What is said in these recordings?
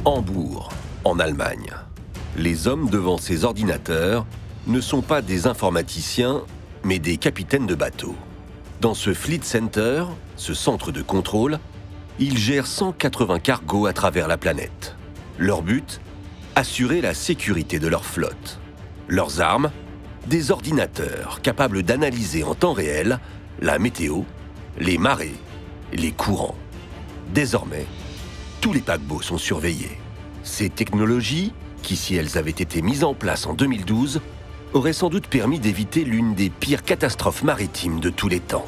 Hambourg, en Allemagne. Les hommes devant ces ordinateurs ne sont pas des informaticiens, mais des capitaines de bateau. Dans ce Fleet Center, ce centre de contrôle, ils gèrent 180 cargos à travers la planète. Leur but ? Assurer la sécurité de leur flotte. Leurs armes ? Des ordinateurs capables d'analyser en temps réel la météo, les marées, les courants. Désormais, tous les paquebots sont surveillés. Ces technologies, qui si elles avaient été mises en place en 2012, auraient sans doute permis d'éviter l'une des pires catastrophes maritimes de tous les temps.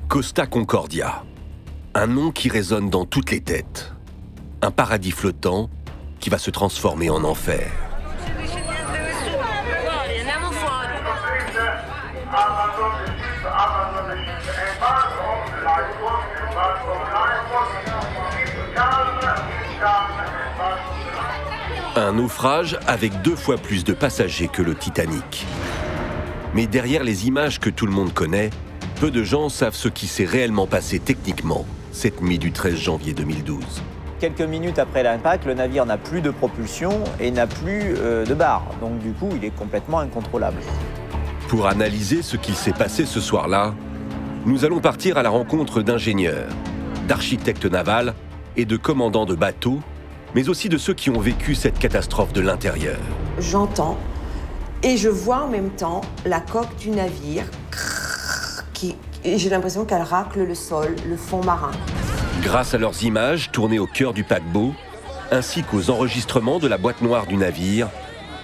Costa Concordia, un nom qui résonne dans toutes les têtes. Un paradis flottant qui va se transformer en enfer. Un naufrage avec 2 fois plus de passagers que le Titanic. Mais derrière les images que tout le monde connaît, peu de gens savent ce qui s'est réellement passé techniquement cette nuit du 13 janvier 2012. Quelques minutes après l'impact, le navire n'a plus de propulsion et n'a plus de barre. Donc du coup, il est complètement incontrôlable. Pour analyser ce qu'il s'est passé ce soir-là, nous allons partir à la rencontre d'ingénieurs, d'architectes navals et de commandants de bateaux, mais aussi de ceux qui ont vécu cette catastrophe de l'intérieur. J'entends et je vois en même temps la coque du navire et j'ai l'impression qu'elle racle le sol, le fond marin. Grâce à leurs images tournées au cœur du paquebot, ainsi qu'aux enregistrements de la boîte noire du navire,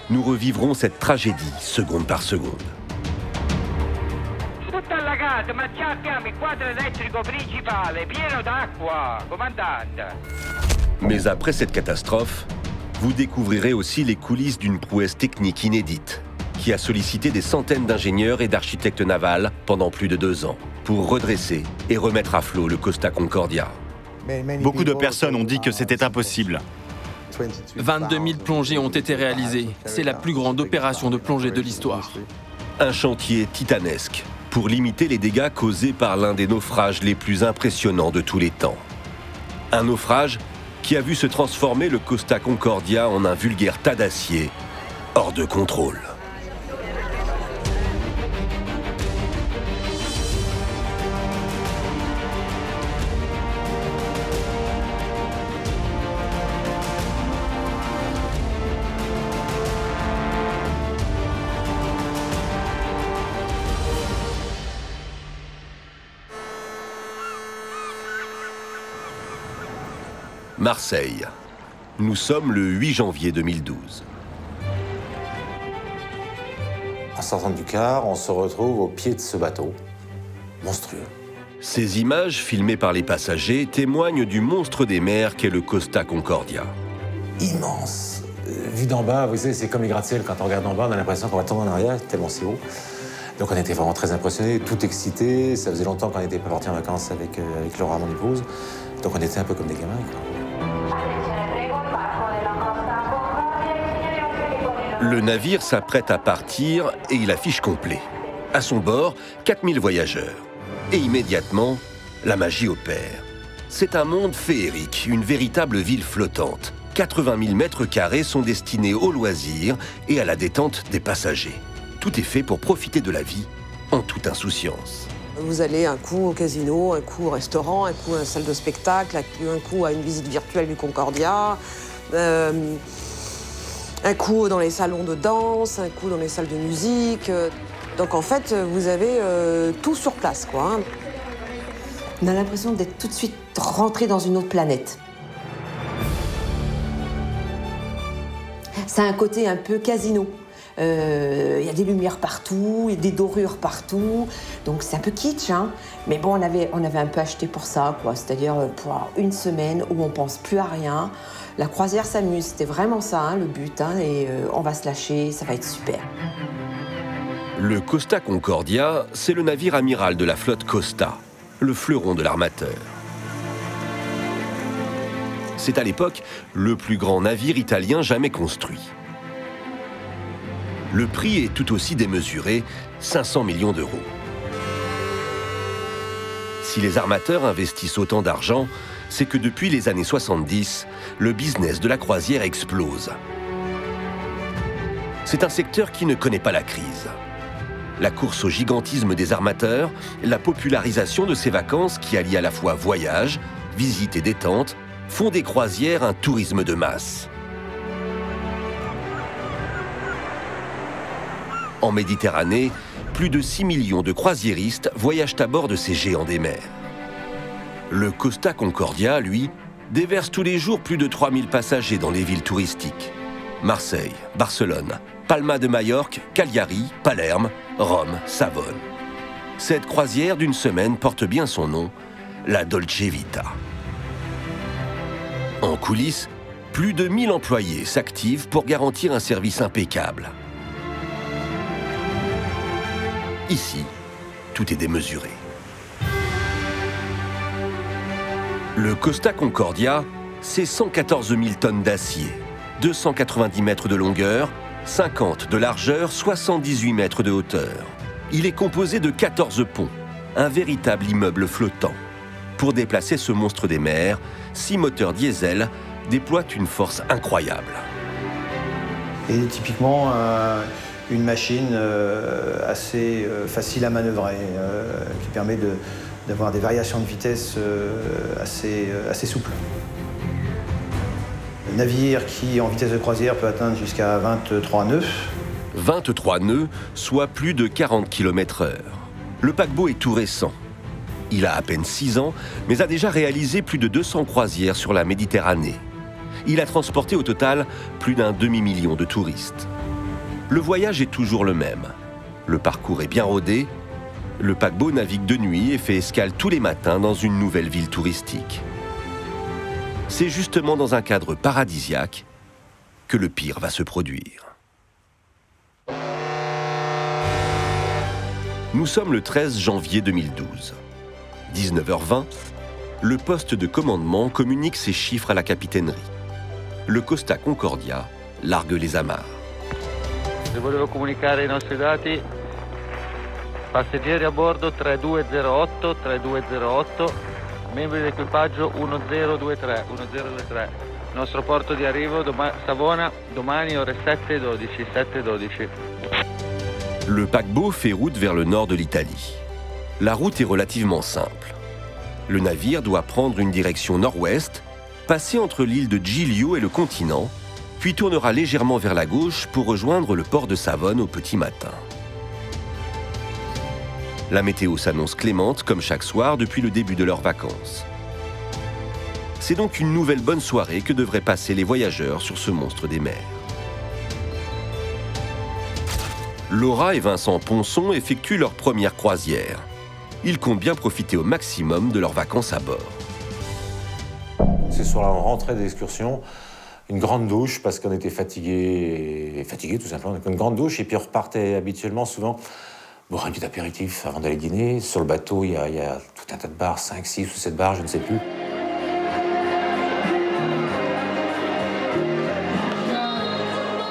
nous revivrons cette tragédie seconde par seconde. Mais après cette catastrophe, vous découvrirez aussi les coulisses d'une prouesse technique inédite qui a sollicité des centaines d'ingénieurs et d'architectes navals pendant plus de 2 ans pour redresser et remettre à flot le Costa Concordia. Beaucoup de personnes ont dit que c'était impossible. 22 000 plongées ont été réalisées. C'est la plus grande opération de plongée de l'histoire. Un chantier titanesque pour limiter les dégâts causés par l'un des naufrages les plus impressionnants de tous les temps. Un naufrage qui a vu se transformer le Costa Concordia en un vulgaire tas d'acier hors de contrôle. Marseille. Nous sommes le 8 janvier 2012. En sortant du car, on se retrouve au pied de ce bateau, monstrueux. Ces images, filmées par les passagers, témoignent du monstre des mers qu'est le Costa Concordia. Immense. Vu d'en bas, vous savez, c'est comme les gratte-ciel. Quand on regarde en bas, on a l'impression qu'on va tomber en arrière, tellement c'est haut. Donc on était vraiment très impressionnés, tout excités. Ça faisait longtemps qu'on n'était pas partis en vacances avec Laura, mon épouse. Donc on était un peu comme des gamins, quoi. Le navire s'apprête à partir et il affiche complet. À son bord, 4000 voyageurs. Et immédiatement, la magie opère. C'est un monde féerique, une véritable ville flottante. 80 000 mètres carrés sont destinés aux loisirs et à la détente des passagers. Tout est fait pour profiter de la vie en toute insouciance. Vous allez un coup au casino, un coup au restaurant, un coup à la salle de spectacle, un coup à une visite virtuelle du Concordia, un coup dans les salons de danse, un coup dans les salles de musique. Donc en fait, vous avez tout sur place, quoi. On a l'impression d'être tout de suite rentré dans une autre planète. Ça a un côté un peu casino. Il y a des lumières partout, il y a des dorures partout, donc c'est un peu kitsch, hein. Mais bon, on avait un peu acheté pour ça, quoi. C'est-à-dire pour une semaine où on pense plus à rien. La croisière s'amuse, c'était vraiment ça, hein, le but, hein, et on va se lâcher, ça va être super. Le Costa Concordia, c'est le navire amiral de la flotte Costa, le fleuron de l'armateur. C'est à l'époque le plus grand navire italien jamais construit. Le prix est tout aussi démesuré, 500 millions d'euros. Si les armateurs investissent autant d'argent, c'est que depuis les années 70, le business de la croisière explose. C'est un secteur qui ne connaît pas la crise. La course au gigantisme des armateurs, la popularisation de ces vacances qui allient à la fois voyage, visite et détente, font des croisières un tourisme de masse. En Méditerranée, plus de 6 millions de croisiéristes voyagent à bord de ces géants des mers. Le Costa Concordia, lui, déverse tous les jours plus de 3000 passagers dans les villes touristiques. Marseille, Barcelone, Palma de Majorque, Cagliari, Palerme, Rome, Savone. Cette croisière d'une semaine porte bien son nom, la Dolce Vita. En coulisses, plus de 1000 employés s'activent pour garantir un service impeccable. Ici, tout est démesuré. Le Costa Concordia, c'est 114 000 tonnes d'acier, 290 mètres de longueur, 50 de largeur, 78 mètres de hauteur. Il est composé de 14 ponts, un véritable immeuble flottant. Pour déplacer ce monstre des mers, 6 moteurs diesel déploient une force incroyable. Et typiquement, une machine assez facile à manœuvrer, qui permet d'avoir des variations de vitesse assez souples. Un navire qui, en vitesse de croisière, peut atteindre jusqu'à 23 nœuds. 23 nœuds, soit plus de 40 km/h. Le paquebot est tout récent. Il a à peine 6 ans, mais a déjà réalisé plus de 200 croisières sur la Méditerranée. Il a transporté au total plus d'un demi-million de touristes. Le voyage est toujours le même. Le parcours est bien rodé. Le paquebot navigue de nuit et fait escale tous les matins dans une nouvelle ville touristique. C'est justement dans un cadre paradisiaque que le pire va se produire. Nous sommes le 13 janvier 2012. 19h20, le poste de commandement communique ses chiffres à la capitainerie. Le Costa Concordia largue les amarres. Se volevo comunicare i nostri dati, passeggeri a bordo 3208, 3208, membri dell'equipaggio 1023, 1023. Nostro porto di arrivo Savona, domani ore 7:12, 7:12. Le paquebot fait route vers le nord de l'Italie. La route est relativement simple. Le navire doit prendre une direction nord-ouest, passer entre l'île de Giglio et le continent, puis tournera légèrement vers la gauche pour rejoindre le port de Savone au petit matin. La météo s'annonce clémente comme chaque soir depuis le début de leurs vacances. C'est donc une nouvelle bonne soirée que devraient passer les voyageurs sur ce monstre des mers. Laura et Vincent Ponson effectuent leur première croisière. Ils comptent bien profiter au maximum de leurs vacances à bord. C'est sur la rentrée d'excursion, une grande douche parce qu'on était fatigués tout simplement. Donc une grande douche et puis on repartait habituellement souvent boire un petit apéritif avant d'aller dîner. Sur le bateau, il y a tout un tas de bars, 5, 6 ou 7 bars, je ne sais plus.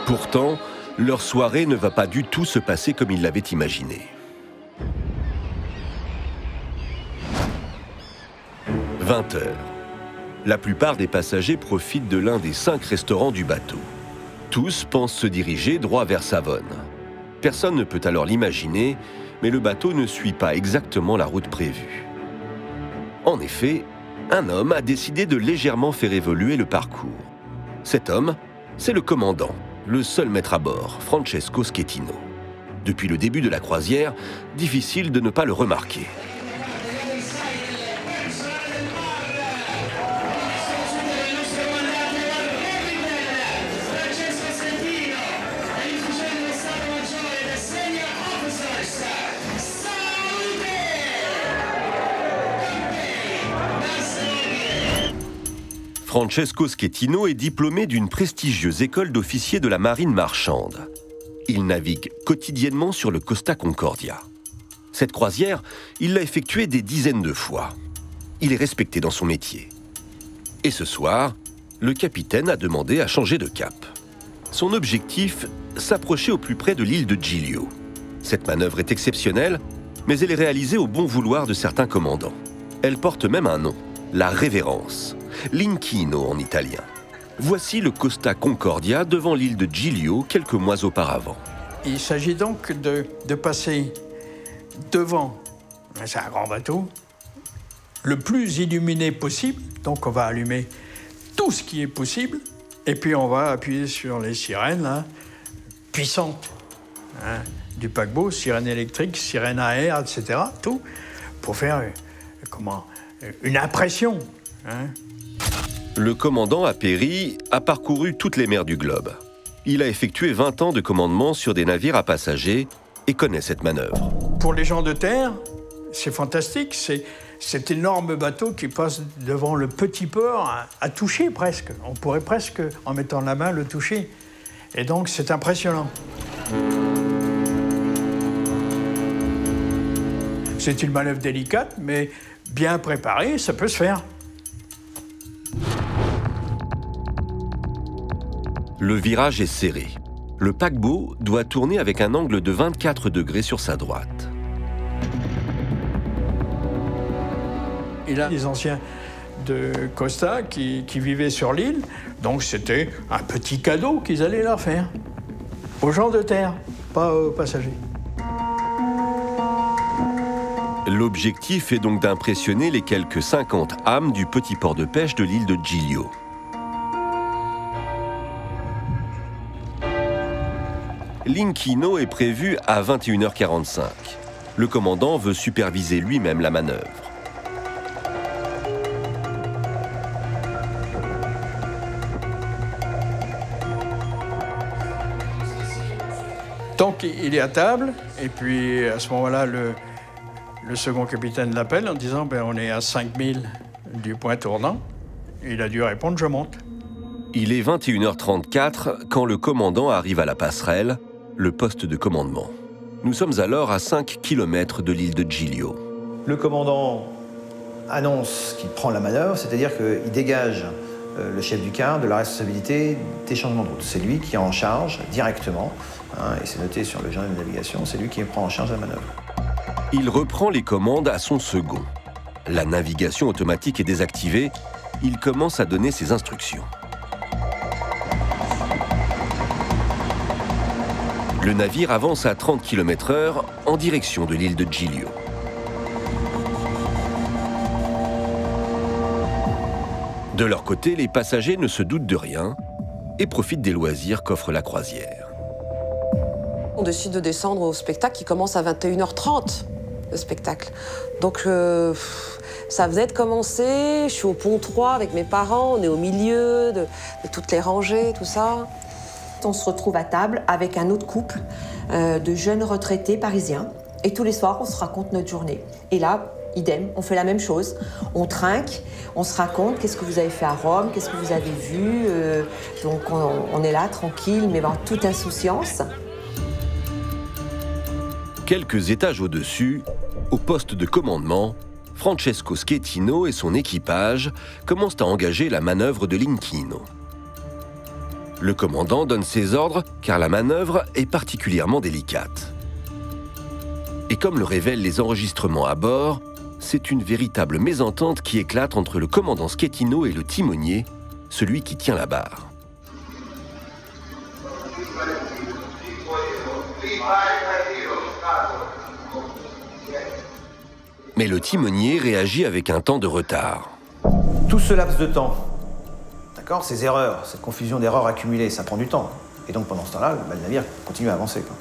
Pourtant, leur soirée ne va pas du tout se passer comme ils l'avaient imaginé. 20 heures. La plupart des passagers profitent de l'un des 5 restaurants du bateau. Tous pensent se diriger droit vers Savone. Personne ne peut alors l'imaginer, mais le bateau ne suit pas exactement la route prévue. En effet, un homme a décidé de légèrement faire évoluer le parcours. Cet homme, c'est le commandant, le seul maître à bord, Francesco Schettino. Depuis le début de la croisière, difficile de ne pas le remarquer. Francesco Schettino est diplômé d'une prestigieuse école d'officiers de la marine marchande. Il navigue quotidiennement sur le Costa Concordia. Cette croisière, il l'a effectuée des dizaines de fois. Il est respecté dans son métier. Et ce soir, le capitaine a demandé à changer de cap. Son objectif, s'approcher au plus près de l'île de Giglio. Cette manœuvre est exceptionnelle, mais elle est réalisée au bon vouloir de certains commandants. Elle porte même un nom, la révérence, l'inchino en italien. Voici le Costa Concordia devant l'île de Giglio quelques mois auparavant. Il s'agit donc de passer devant, c'est un grand bateau, le plus illuminé possible. Donc on va allumer tout ce qui est possible et puis on va appuyer sur les sirènes là, puissantes hein, du paquebot, sirènes électriques, sirènes à air, etc. Tout pour faire une impression. Hein. Le commandant Aperi a parcouru toutes les mers du globe. Il a effectué 20 ans de commandement sur des navires à passagers et connaît cette manœuvre. Pour les gens de terre, c'est fantastique. C'est cet énorme bateau qui passe devant le petit port à toucher presque. On pourrait presque, en mettant la main, le toucher. Et donc, c'est impressionnant. C'est une manœuvre délicate, mais bien préparée, ça peut se faire. Le virage est serré. Le paquebot doit tourner avec un angle de 24 degrés sur sa droite. Il a des anciens de Costa qui vivaient sur l'île, donc c'était un petit cadeau qu'ils allaient leur faire. Aux gens de terre, pas aux passagers. L'objectif est donc d'impressionner les quelques 50 âmes du petit port de pêche de l'île de Giglio. L'inchino est prévu à 21h45. Le commandant veut superviser lui-même la manœuvre. Donc il est à table, et puis à ce moment-là, le second capitaine l'appelle en disant on est à 5000 du point tournant. Il a dû répondre « je monte ». Il est 21h34 quand le commandant arrive à la passerelle, le poste de commandement. Nous sommes alors à 5 km de l'île de Giglio. Le commandant annonce qu'il prend la manœuvre, c'est-à-dire qu'il dégage le chef du quart de la responsabilité des changements de route. C'est lui qui est en charge directement, hein, et c'est noté sur le journal de navigation, c'est lui qui prend en charge la manœuvre. Il reprend les commandes à son second. La navigation automatique est désactivée, il commence à donner ses instructions. Le navire avance à 30 km/h en direction de l'île de Giglio. De leur côté, les passagers ne se doutent de rien et profitent des loisirs qu'offre la croisière. On décide de descendre au spectacle qui commence à 21h30, le spectacle. Donc ça venait de commencer, je suis au pont 3 avec mes parents, on est au milieu de toutes les rangées, tout ça. On se retrouve à table avec un autre couple de jeunes retraités parisiens. Et tous les soirs, on se raconte notre journée. Et là, idem, on fait la même chose. On trinque, on se raconte qu'est-ce que vous avez fait à Rome, qu'est-ce que vous avez vu. Donc on est là, tranquille, mais en toute insouciance. Quelques étages au-dessus, au poste de commandement, Francesco Schettino et son équipage commencent à engager la manœuvre de l'inchino. Le commandant donne ses ordres car la manœuvre est particulièrement délicate. Et comme le révèlent les enregistrements à bord, c'est une véritable mésentente qui éclate entre le commandant Schettino et le timonier, celui qui tient la barre. Mais le timonier réagit avec un temps de retard. Tout ce laps de temps, d'accord, ces erreurs, cette confusion d'erreurs accumulées, ça prend du temps. Et donc pendant ce temps-là, le navire continue à avancer, quoi.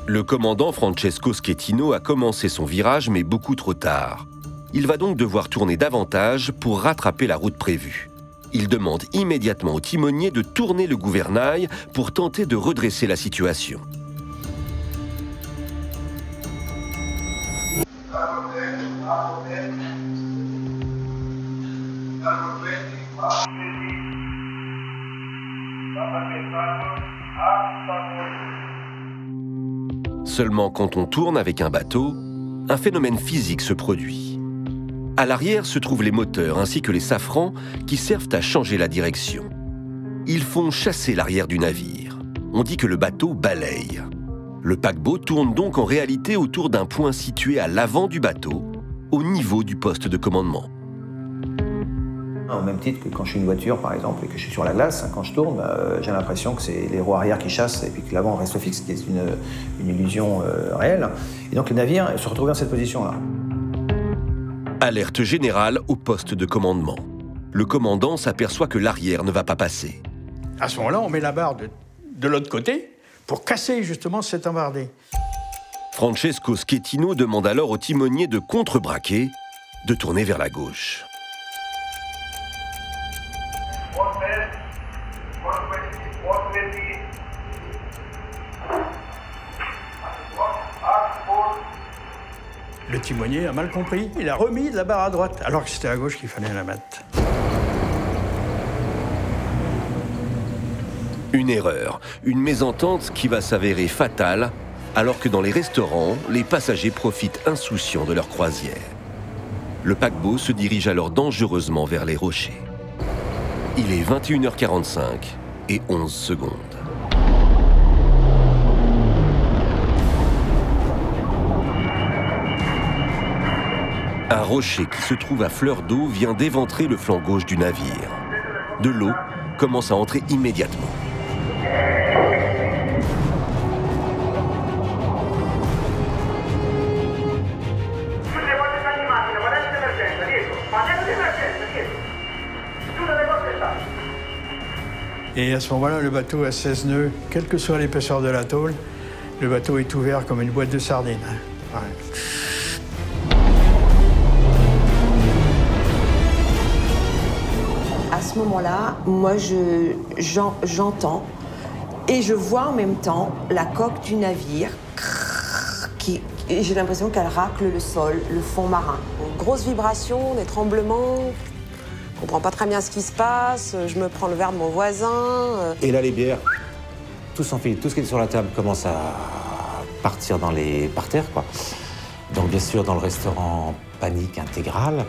Le commandant Francesco Schettino a commencé son virage, mais beaucoup trop tard. Il va donc devoir tourner davantage pour rattraper la route prévue. Il demande immédiatement au timonier de tourner le gouvernail pour tenter de redresser la situation. Seulement quand on tourne avec un bateau, un phénomène physique se produit. À l'arrière se trouvent les moteurs ainsi que les safrans qui servent à changer la direction. Ils font chasser l'arrière du navire. On dit que le bateau balaye. Le paquebot tourne donc en réalité autour d'un point situé à l'avant du bateau, au niveau du poste de commandement. Au même titre que quand je suis une voiture, par exemple, et que je suis sur la glace, quand je tourne, j'ai l'impression que c'est les roues arrière qui chassent et puis que l'avant reste fixe, qui est une illusion réelle. Et donc le navire se retrouve dans cette position-là. Alerte générale au poste de commandement. Le commandant s'aperçoit que l'arrière ne va pas passer. À ce moment-là, on met la barre de l'autre côté pour casser justement cette embardée. Francesco Schettino demande alors au timonier de contrebraquer, de tourner vers la gauche. Le timonier a mal compris. Il a remis la barre à droite, alors que c'était à gauche qu'il fallait la mettre. Une erreur, une mésentente qui va s'avérer fatale, alors que dans les restaurants, les passagers profitent insouciants de leur croisière. Le paquebot se dirige alors dangereusement vers les rochers. Il est 21h45 et 11 secondes. Un rocher qui se trouve à fleur d'eau vient d'éventrer le flanc gauche du navire. De l'eau commence à entrer immédiatement. Et à ce moment-là, le bateau a 16 nœuds, quelle que soit l'épaisseur de la tôle, le bateau est ouvert comme une boîte de sardines. Ouais. À ce moment-là, moi, j'entends et je vois en même temps la coque du navire qui, j'ai l'impression qu'elle racle le sol, le fond marin. Une grosse vibration, des tremblements. Je comprends pas très bien ce qui se passe. Je me prends le verre de mon voisin. Et là, les bières, tout s'enfile. Tout ce qui est sur la table commence à partir par terre, quoi. Donc, bien sûr, dans le restaurant, panique intégrale.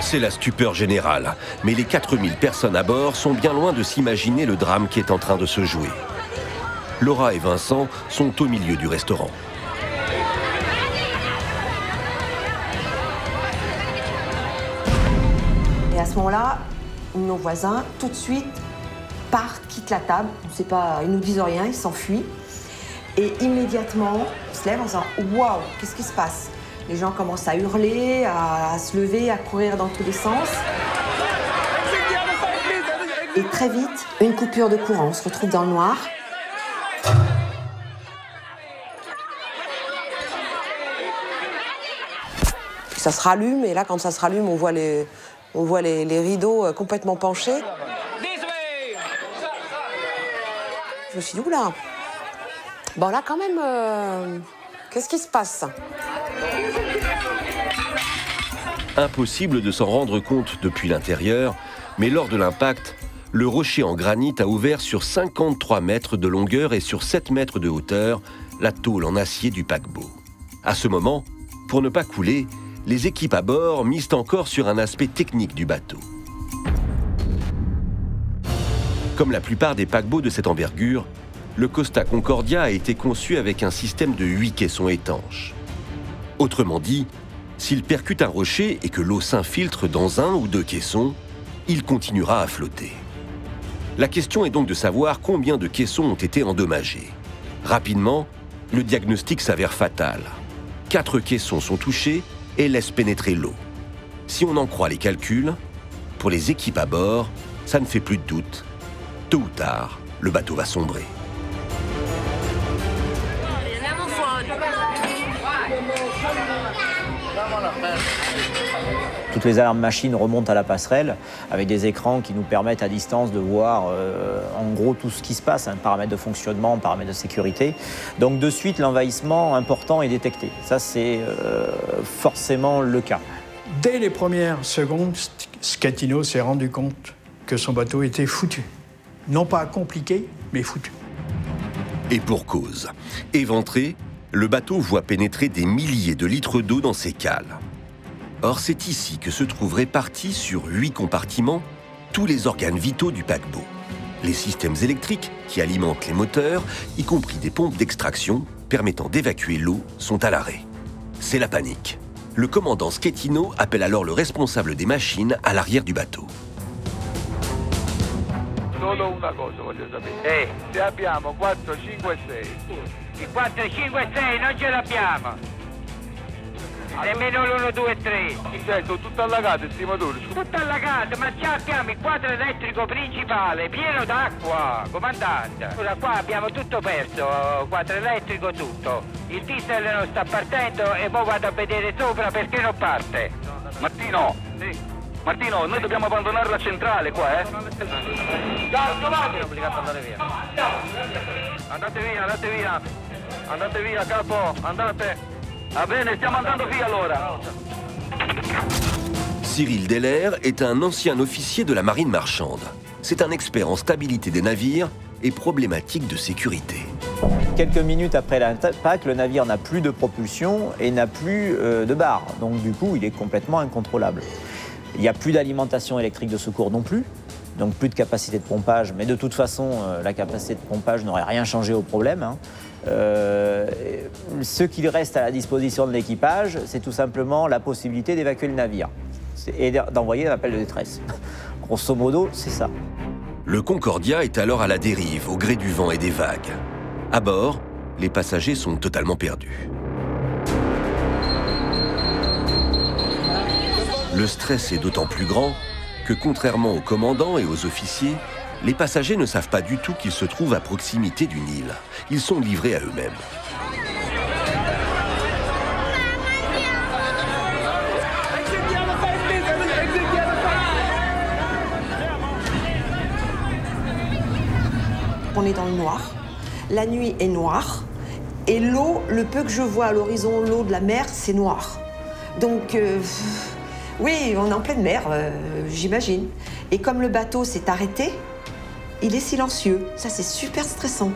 C'est la stupeur générale, mais les 4000 personnes à bord sont bien loin de s'imaginer le drame qui est en train de se jouer. Laura et Vincent sont au milieu du restaurant. Et à ce moment-là, nos voisins, tout de suite, partent, quittent la table. On sait pas, ils nous disent rien, ils s'enfuient. Et immédiatement, ils se lèvent en disant « Waouh, qu'est-ce qui se passe ?» Les gens commencent à hurler, à se lever, à courir dans tous les sens. Et très vite, une coupure de courant, on se retrouve dans le noir. Puis ça se rallume, et là, quand ça se rallume, on voit les rideaux complètement penchés. Je me suis dit, oula, bon là quand même, qu'est-ce qui se passe? Impossible de s'en rendre compte depuis l'intérieur, mais lors de l'impact, le rocher en granit a ouvert sur 53 mètres de longueur et sur 7 mètres de hauteur la tôle en acier du paquebot. À ce moment, pour ne pas couler, les équipes à bord misent encore sur un aspect technique du bateau. Comme la plupart des paquebots de cette envergure, le Costa Concordia a été conçu avec un système de 8 caissons étanches. Autrement dit, s'il percute un rocher et que l'eau s'infiltre dans un ou deux caissons, il continuera à flotter. La question est donc de savoir combien de caissons ont été endommagés. Rapidement, le diagnostic s'avère fatal. 4 caissons sont touchés et laissent pénétrer l'eau. Si on en croit les calculs, pour les équipes à bord, ça ne fait plus de doute. Tôt ou tard, le bateau va sombrer. Toutes les alarmes machines remontent à la passerelle avec des écrans qui nous permettent à distance de voir en gros tout ce qui se passe, paramètres de fonctionnement, paramètres de sécurité. Donc de suite, l'envahissement important est détecté. Ça, c'est forcément le cas. Dès les premières secondes, Schettino s'est rendu compte que son bateau était foutu. Non pas compliqué, mais foutu. Et pour cause. Éventré, le bateau voit pénétrer des milliers de litres d'eau dans ses cales. Or, c'est ici que se trouvent répartis sur 8 compartiments tous les organes vitaux du paquebot. Les systèmes électriques qui alimentent les moteurs, y compris des pompes d'extraction permettant d'évacuer l'eau, sont à l'arrêt. C'est la panique. Le commandant Schettino appelle alors le responsable des machines à l'arrière du bateau. Solo una cosa voglio sapere. Se abbiamo 4, 5 e 6. Il 4, 5 e 6 non ce l'abbiamo. Nemmeno l'1, 2, 3. Sono tutto allagato, sti motori. Tutto allagato, ma già abbiamo il quadro elettrico principale, pieno d'acqua, comandante. Ora qua abbiamo tutto perso, quadro elettrico, tutto. Il diesel non sta partendo e ora vado a vedere sopra perché non parte. Martino! Sì. Martino, noi dobbiamo abbandonare la centrale qua, Ciao, Giovanni! È obbligato ad andare via. Andate via, andate via. Andate via, capo, andate. Va bene, stiamo andando via allora. Cyril Deller est un ancien officier de la marine marchande. C'est un expert en stabilité des navires et problématiques de sécurité. Quelques minutes après l'impact, le navire n'a plus de propulsion et n'a plus de barre. Donc du coup, il est complètement incontrôlable. Il n'y a plus d'alimentation électrique de secours non plus, donc plus de capacité de pompage. Mais de toute façon, la capacité de pompage n'aurait rien changé au problème, hein. Ce qu'il reste à la disposition de l'équipage, c'est tout simplement la possibilité d'évacuer le navire et d'envoyer un appel de détresse. Grosso modo, c'est ça. Le Concordia est alors à la dérive, au gré du vent et des vagues. À bord, les passagers sont totalement perdus. Le stress est d'autant plus grand que, contrairement aux commandants et aux officiers, les passagers ne savent pas du tout qu'ils se trouvent à proximité d'une île. Ils sont livrés à eux-mêmes. On est dans le noir, la nuit est noire, et l'eau, le peu que je vois à l'horizon, l'eau de la mer, c'est noir. Donc, oui, on est en pleine mer, j'imagine. Et comme le bateau s'est arrêté, il est silencieux. Ça, c'est super stressant.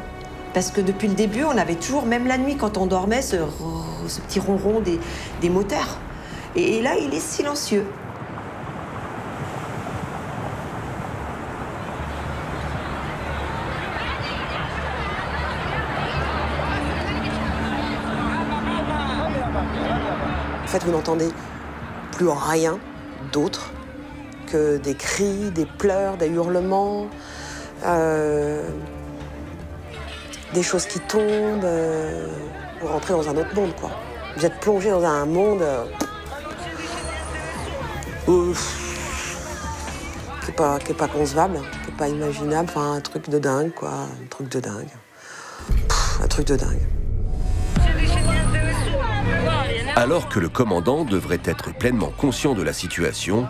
Parce que depuis le début, on avait toujours, même la nuit, quand on dormait, ce petit ronron des moteurs. Et là, il est silencieux. En fait, vous n'entendez plus rien d'autre que des cris, des pleurs, des hurlements, des choses qui tombent. Vous rentrez dans un autre monde, quoi. Vous êtes plongé dans un monde qui est pas concevable, qui n'est pas imaginable. Enfin, un truc de dingue, quoi. Un truc de dingue. Un truc de dingue. Alors que le commandant devrait être pleinement conscient de la situation,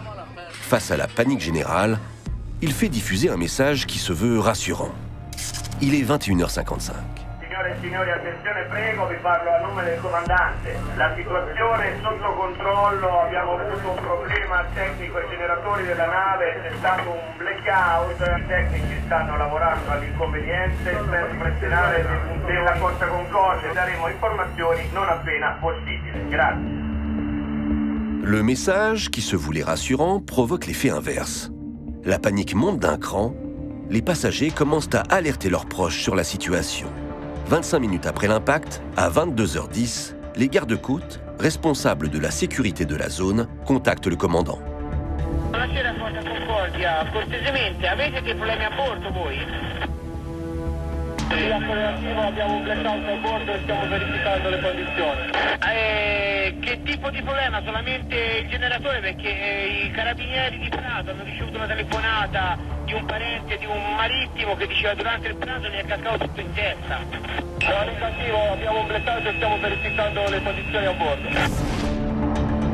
face à la panique générale, il fait diffuser un message qui se veut rassurant. Il est 21h55. Signore e signori, attenzione, prego, vi parlo a nome del comandante. La situazione è sotto controllo, abbiamo avuto un problema tecnico ai generatori della nave, c'è stato un blackout, i tecnici stanno lavorando all'inconveniente per ripristinare la Costa Concordia. Daremo informazioni non appena possibile. Grazie. Le message, qui se voulait rassurant, provoque l'effet inverse. La panique monte d'un cran, les passagers commencent à alerter leurs proches sur la situation. 25 minutes après l'impact, à 22h10, les gardes-côtes, responsables de la sécurité de la zone, contactent le commandant. Buonasera Costa Concordia, cortesemente, avete dei problemi a bordo voi? Sì, affrontativo, abbiamo un blackout a bordo e stiamo verificando le condizioni. Che tipo di problema? Solamente il generatore, perché i carabinieri di Prato hanno ricevuto una telefonata di un parente di un marittimo che diceva durante il pranzo ne è cascato tutto in testa. No, negativo, abbiamo un blackout e stiamo verificando le condizioni a bordo.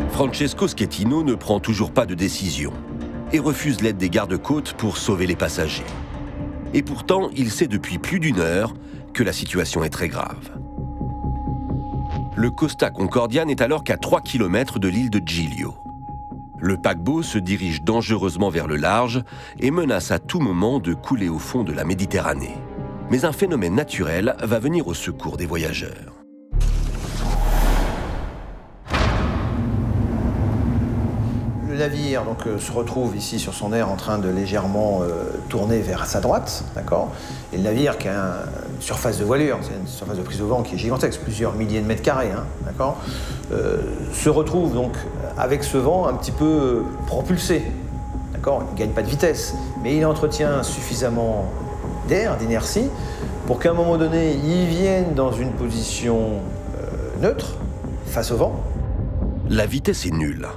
Francesco Schettino ne prend toujours pas de décision et refuse l'aide des gardes-côtes pour sauver les passagers. Et pourtant, il sait depuis plus d'une heure que la situation est très grave. Le Costa Concordia n'est alors qu'à 3 km de l'île de Giglio. Le paquebot se dirige dangereusement vers le large et menace à tout moment de couler au fond de la Méditerranée. Mais un phénomène naturel va venir au secours des voyageurs. Le navire donc, se retrouve ici sur son aire en train de légèrement tourner vers sa droite, d'accord. Et le navire qui a une surface de voilure, c'est une surface de prise au vent qui est gigantesque, plusieurs milliers de mètres carrés, hein, d'accord, se retrouve donc avec ce vent un petit peu propulsé, d'accord. Il ne gagne pas de vitesse, mais il entretient suffisamment d'air, d'inertie, pour qu'à un moment donné, il vienne dans une position neutre, face au vent. La vitesse est nulle.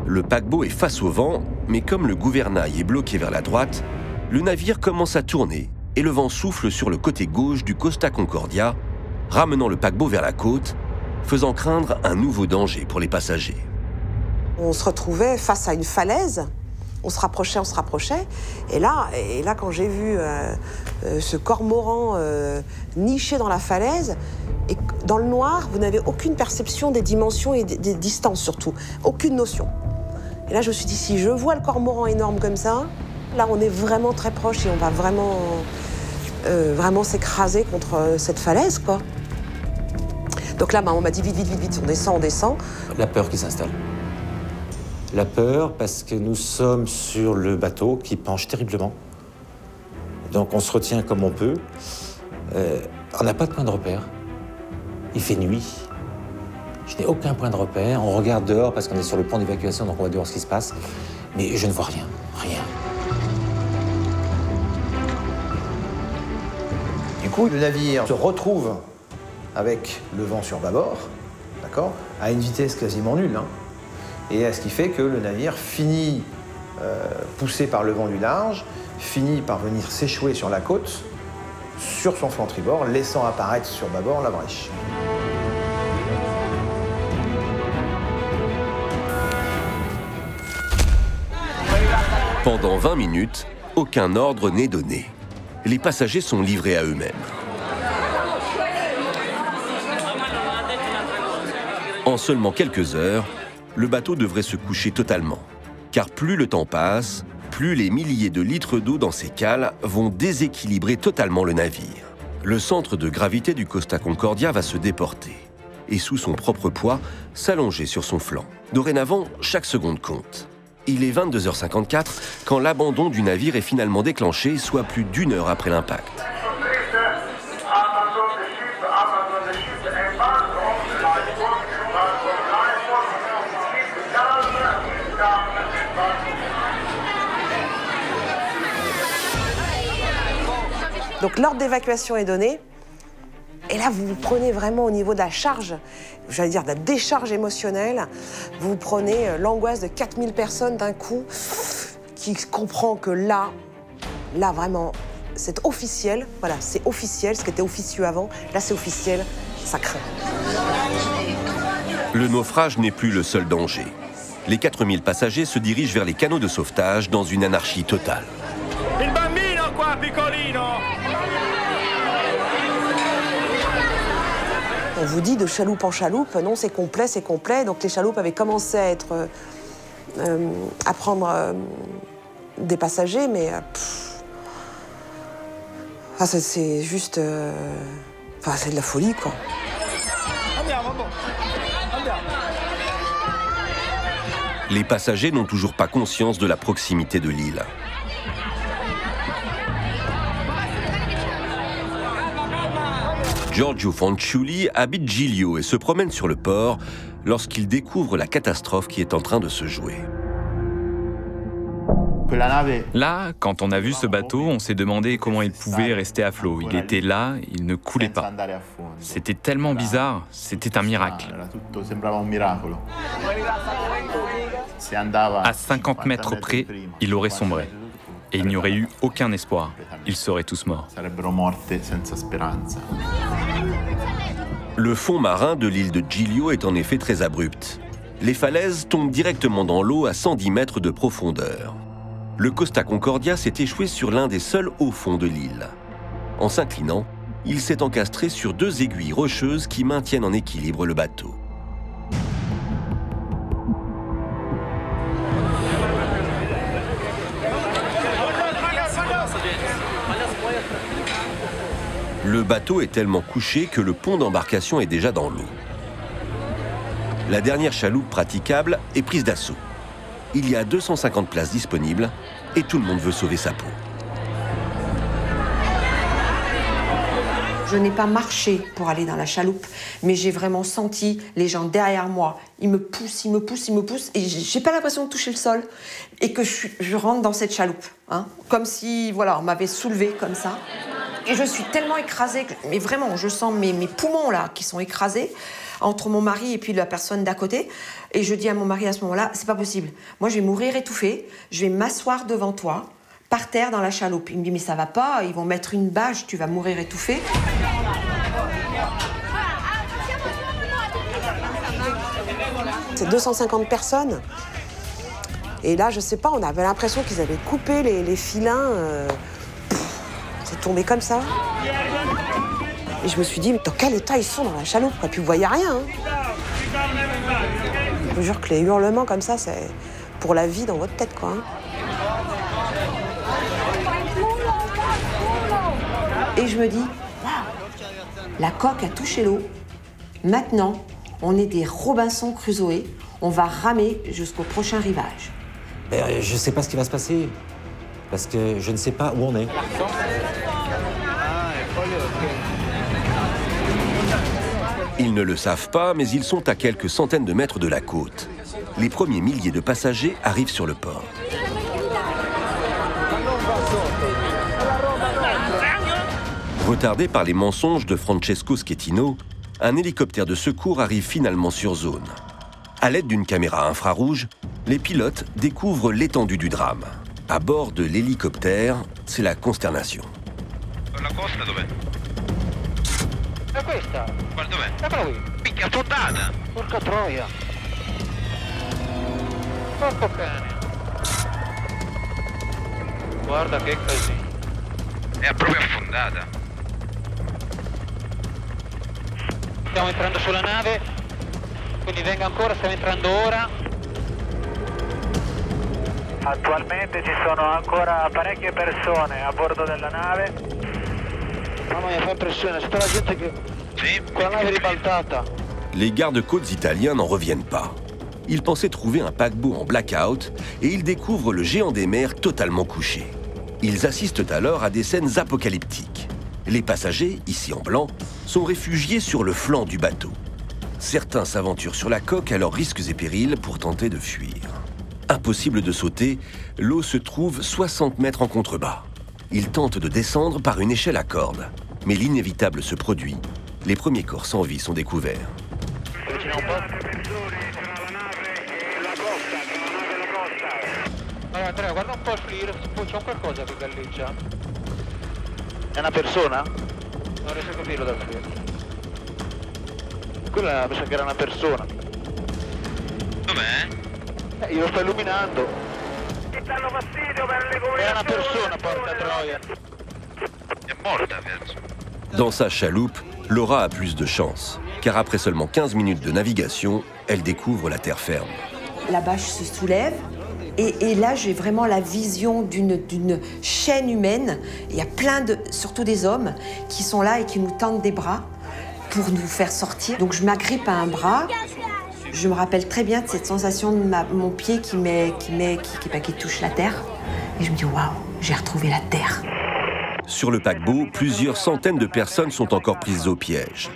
Le paquebot est face au vent, mais comme le gouvernail est bloqué vers la droite, le navire commence à tourner et le vent souffle sur le côté gauche du Costa Concordia, ramenant le paquebot vers la côte, faisant craindre un nouveau danger pour les passagers. On se retrouvait face à une falaise, on se rapprochait, et là quand j'ai vu ce cormoran niché dans la falaise, et dans le noir, vous n'avez aucune perception des dimensions et des distances surtout, aucune notion. Et là je me suis dit, si je vois le cormoran énorme comme ça, là on est vraiment très proche et on va vraiment s'écraser contre cette falaise, quoi. Donc là, on m'a dit vite, on descend. La peur qui s'installe. La peur parce que nous sommes sur le bateau qui penche terriblement. Donc on se retient comme on peut. On n'a pas de point de repère. Il fait nuit. Je n'ai aucun point de repère. On regarde dehors parce qu'on est sur le pont d'évacuation, donc on va dehors ce qui se passe. Mais je ne vois rien. Du coup, le navire se retrouve avec le vent sur bâbord, d'accord, à une vitesse quasiment nulle, hein. Et ce qui fait que le navire finit, poussé par le vent du large, finit par venir s'échouer sur la côte, sur son flanc tribord, laissant apparaître sur bâbord la brèche. Pendant 20 minutes, aucun ordre n'est donné. Les passagers sont livrés à eux-mêmes. En seulement quelques heures, le bateau devrait se coucher totalement. Car plus le temps passe, plus les milliers de litres d'eau dans ses cales vont déséquilibrer totalement le navire. Le centre de gravité du Costa Concordia va se déporter et sous son propre poids, s'allonger sur son flanc. Dorénavant, chaque seconde compte. Il est 22h54 quand l'abandon du navire est finalement déclenché, soit plus d'1 heure après l'impact. Donc l'ordre d'évacuation est donné. Et là, vous vous prenez vraiment au niveau de la charge, j'allais dire de la décharge émotionnelle, vous prenez l'angoisse de 4000 personnes d'un coup, qui comprend que là vraiment, c'est officiel, voilà, c'est officiel, ce qui était officieux avant, là c'est officiel, ça craint. Le naufrage n'est plus le seul danger. Les 4000 passagers se dirigent vers les canaux de sauvetage dans une anarchie totale. Il bambino qua, piccolino! On vous dit de chaloupe en chaloupe, non, c'est complet. Donc les chaloupes avaient commencé à prendre des passagers, mais c'est juste, c'est de la folie, quoi. Les passagers n'ont toujours pas conscience de la proximité de l'île. Giorgio Fanciulli habite Giglio et se promène sur le port lorsqu'il découvre la catastrophe qui est en train de se jouer. Là, quand on a vu ce bateau, on s'est demandé comment il pouvait rester à flot. Il était là, il ne coulait pas. C'était tellement bizarre, c'était un miracle. À 50 mètres près, il aurait sombré. Et il n'y aurait eu aucun espoir. Ils seraient tous morts. Le fond marin de l'île de Giglio est en effet très abrupt. Les falaises tombent directement dans l'eau à 110 mètres de profondeur. Le Costa Concordia s'est échoué sur l'un des seuls hauts fonds de l'île. En s'inclinant, il s'est encastré sur 2 aiguilles rocheuses qui maintiennent en équilibre le bateau. Le bateau est tellement couché que le pont d'embarcation est déjà dans l'eau. La dernière chaloupe praticable est prise d'assaut. il y a 250 places disponibles et tout le monde veut sauver sa peau. Je n'ai pas marché pour aller dans la chaloupe, mais j'ai vraiment senti les gens derrière moi. Ils me poussent, ils me poussent, ils me poussent, et j'ai pas l'impression de toucher le sol et que je rentre dans cette chaloupe, hein, comme si, voilà, on m'avait soulevé comme ça. Et je suis tellement écrasée, mais vraiment, je sens mes poumons là qui sont écrasés entre mon mari et puis la personne d'à côté. Et je dis à mon mari à ce moment-là, c'est pas possible. Moi, je vais mourir étouffée. Je vais m'asseoir devant toi, par terre dans la chaloupe. Il me dit, mais ça va pas, ils vont mettre une bâche, tu vas mourir étouffée. C'est 250 personnes. Et là, je sais pas, on avait l'impression qu'ils avaient coupé les filins. C'est tombé comme ça. Et je me suis dit, mais dans quel état ils sont dans la chaloupe, quoi. Puis vous voyez rien. Hein. Je vous jure que les hurlements comme ça, c'est pour la vie dans votre tête, quoi. Hein. Et je me dis, waouh, la coque a touché l'eau. Maintenant, on est des Robinson Crusoe. On va ramer jusqu'au prochain rivage. Je ne sais pas ce qui va se passer, parce que je ne sais pas où on est. Ils ne le savent pas, mais ils sont à quelques centaines de mètres de la côte. Les premiers milliers de passagers arrivent sur le port. Retardé par les mensonges de Francesco Schettino, un hélicoptère de secours arrive finalement sur zone. À l'aide d'une caméra infrarouge, les pilotes découvrent l'étendue du drame. À bord de l'hélicoptère, c'est la consternation. La costa dov'è? È questa? Guarda dov'è? Eccola qui. Picchia affondata! Porca troia! Porco cane! Guarda che casino! È proprio affondata! Stiamo entrando sulla nave, quindi venga ancora, stiamo entrando ora. Attualmente ci sono ancora parecchie persone a bordo della nave. Mamma mia, fa impressione, c'è tutta la gente che... Sì. Con la nave ribaltata. Les gardes-côtes italiens n'en reviennent pas. Ils pensaient trouver un paquebot en blackout et ils découvrent le géant des mers totalement couché. Ils assistent alors à des scènes apocalyptiques. Les passagers, ici en blanc, sont réfugiés sur le flanc du bateau. Certains s'aventurent sur la coque à leurs risques et périls pour tenter de fuir. Impossible de sauter, l'eau se trouve 60 mètres en contrebas. Ils tentent de descendre par une échelle à cordes, mais l'inévitable se produit. Les premiers corps sans vie sont découverts. Allora Andrea, guarda un po' il FLIR, c'è un qualcosa che galleggia. È una persona? Non riesco a capirlo dal FLIR. Quella mi sa che era una persona. Dov'è? Io lo sto illuminando. Ti danno fastidio per le comunicazioni. È una persona, porca troia. È morta, verso. Dans sa chaloupe, Laura a plus de chance, car après seulement 15 minutes de navigation, elle découvre la terre ferme. La bâche se soulève. Et là, j'ai vraiment la vision d'une chaîne humaine. Il y a plein surtout des hommes, qui sont là et qui nous tendent des bras pour nous faire sortir. Donc je m'agrippe à un bras. Je me rappelle très bien de cette sensation de mon pied qui touche la terre. Et je me dis, waouh, j'ai retrouvé la terre. Sur le paquebot, plusieurs centaines de personnes sont encore prises au piège.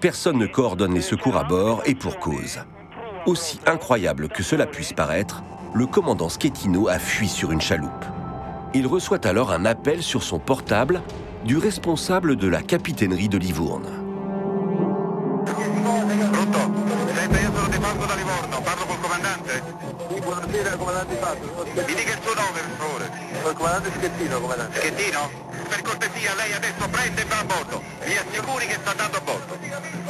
Personne ne coordonne les secours à bord et pour cause. Aussi incroyable que cela puisse paraître, le commandant Schettino a fui sur une chaloupe. Il reçoit alors un appel sur son portable du responsable de la capitainerie de Livourne. Pronto? Senta, io sono Di Falco da Livorno, parlo col comandante? Sì, buonasera, comandante Di Falco. Mi dica il suo nome, per favore. Il comandante Schettino, comandante. Schettino? Per cortesia, lei adesso prende e va a bordo. Mi assicuri che sta andando a bordo.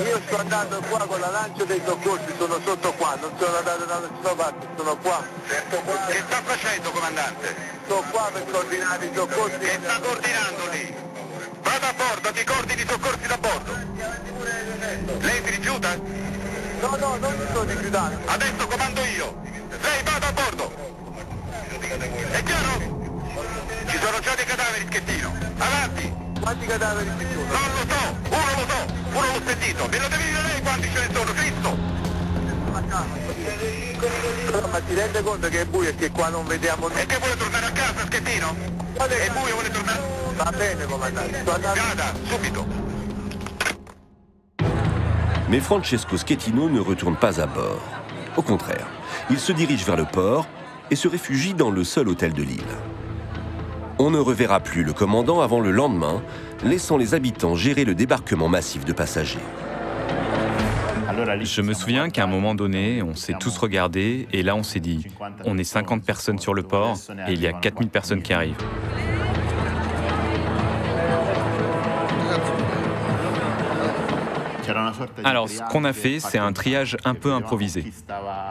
Io sto andando qua con la lancia dei soccorsi, sono sotto qua, non sono andato da nessuna parte, sono qua. Che sta facendo, comandante? Sto qua per coordinare i soccorsi. Che sta coordinando lì? Vada a bordo, ti coordini i soccorsi da bordo. Lei si rifiuta? No, non mi sto rifiutando. Adesso comando io. Lei vada a bordo. È chiaro? Ci sono già dei cadaveri, Schettino. Avanti. Quanti cadaveri ci sono? Non lo so, uno l'ho sentito. Me lo devi dire lei quanti ce ne sono, Cristo. Ma si rende conto che è buio e che qua non vediamo... E che vuole tornare a casa, Schettino? È buio, vuole tornare? Va bene, comandante. Vada, subito. Mais Francesco Schettino ne retourne pas à bord. Au contraire, il se dirige vers le port et se réfugie dans le seul hôtel de l'île. On ne reverra plus le commandant avant le lendemain, laissant les habitants gérer le débarquement massif de passagers. Je me souviens qu'à un moment donné, on s'est tous regardés et là on s'est dit, on est 50 personnes sur le port et il y a 4000 personnes qui arrivent. Alors, ce qu'on a fait, c'est un triage un peu improvisé.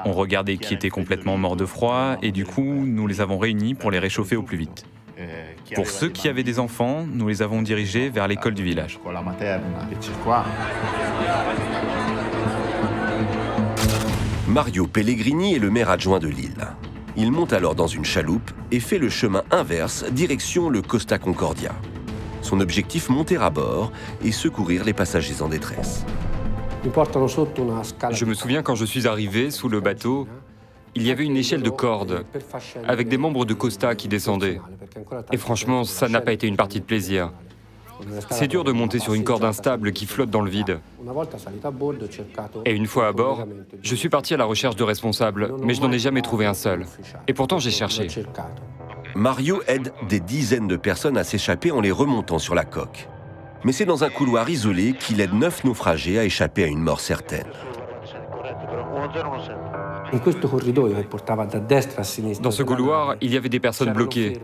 On regardait qui était complètement mort de froid et du coup, nous les avons réunis pour les réchauffer au plus vite. Pour ceux qui avaient des enfants, nous les avons dirigés vers l'école du village. Mario Pellegrini est le maire adjoint de l'île. Il monte alors dans une chaloupe et fait le chemin inverse, direction le Costa Concordia. Son objectif, monter à bord et secourir les passagers en détresse. Je me souviens quand je suis arrivé sous le bateau, il y avait une échelle de corde avec des membres de Costa qui descendaient. Et franchement, ça n'a pas été une partie de plaisir. C'est dur de monter sur une corde instable qui flotte dans le vide. Et une fois à bord, je suis parti à la recherche de responsables, mais je n'en ai jamais trouvé un seul. Et pourtant, j'ai cherché. Mario aide des dizaines de personnes à s'échapper en les remontant sur la coque. Mais c'est dans un couloir isolé qu'il aide 9 naufragés à échapper à une mort certaine. Dans ce couloir, il y avait des personnes bloquées.